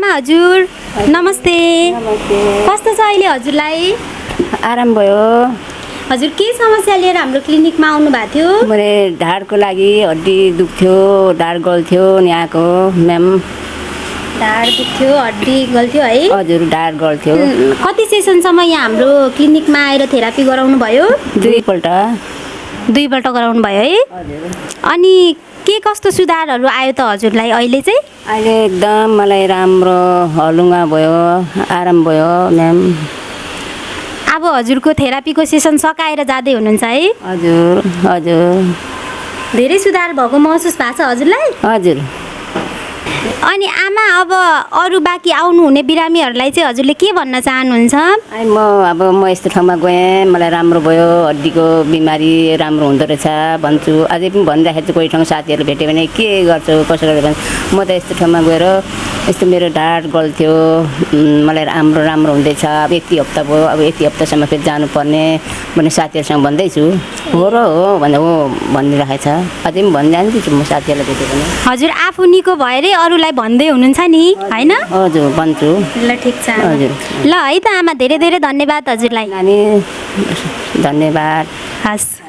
आमा हजुर नमस्ते। नमस्ते। कस्तो छ अहिले हजुरलाई? आराम भयो। हजुर के समस्या लिएर हाम्रो क्लिनिकमा आउनु भएको थियो? मैले ढाडको लागि हड्डी दुख्थ्यो, ढाड गल्थ्यो यहाँको म्याम। ढाड दुख्थ्यो, हड्डी गल्थ्यो है? हजुर ढाड गल्थ्यो। कति सेसनसम्म यहाँ हाम्रो क्लिनिकमा आएर थेरापी गराउनु भयो? दुईपल्ट गराउनु भयो है? हजुर। अनि के कस्तो सुधारहरू आयो त हजुरलाई अहिले चाहिँ? अहिले एकदम मलाई राम्रो हलुङ्गा भयो, आराम भयो म्याम। अब हजुरको थेरापीको सेसन सकाएर जाँदै हुनुहुन्छ है? हजुर हजुर। धेरै सुधार भएको महसुस भएको छ हजुरलाई? हजुर। अनि आमा अब अरू बाँकी आउनुहुने बिरामीहरूलाई चाहिँ हजुरले के भन्न चाहनुहुन्छ? म यस्तो ठाउँमा गएँ, मलाई राम्रो भयो, हड्डीको बिमारी राम्रो हुँदो रहेछ भन्छु। अझै पनि भनिराखेको छु, कोही ठाउँ साथीहरू भेट्यो भने के गर्छु कसो गरेर भन्छ। म त यस्तो ठाउँमा गएर यस्तो मेरो ढाड गल्थ्यो, मलाई राम्रो हुँदैछ। अब यति हप्ता भयो, अब यति हप्तासम्म फेरि जानुपर्ने भन्ने साथीहरूसँग भन्दैछु। हो र हो भन्दा हो भनिराखेको छ। अझै पनि भनिजान्छु म साथीहरूलाई भेट्यो भने। हजुर आफू निको भएरै अरूलाई भन्दै हुनुहुन्छ नि हैन? हजुर भन्छु। ल ठिक छ। हजुर। ल है त आमा धेरै धेरै धन्यवाद हजुरलाई। नानी धन्यवाद। हस्।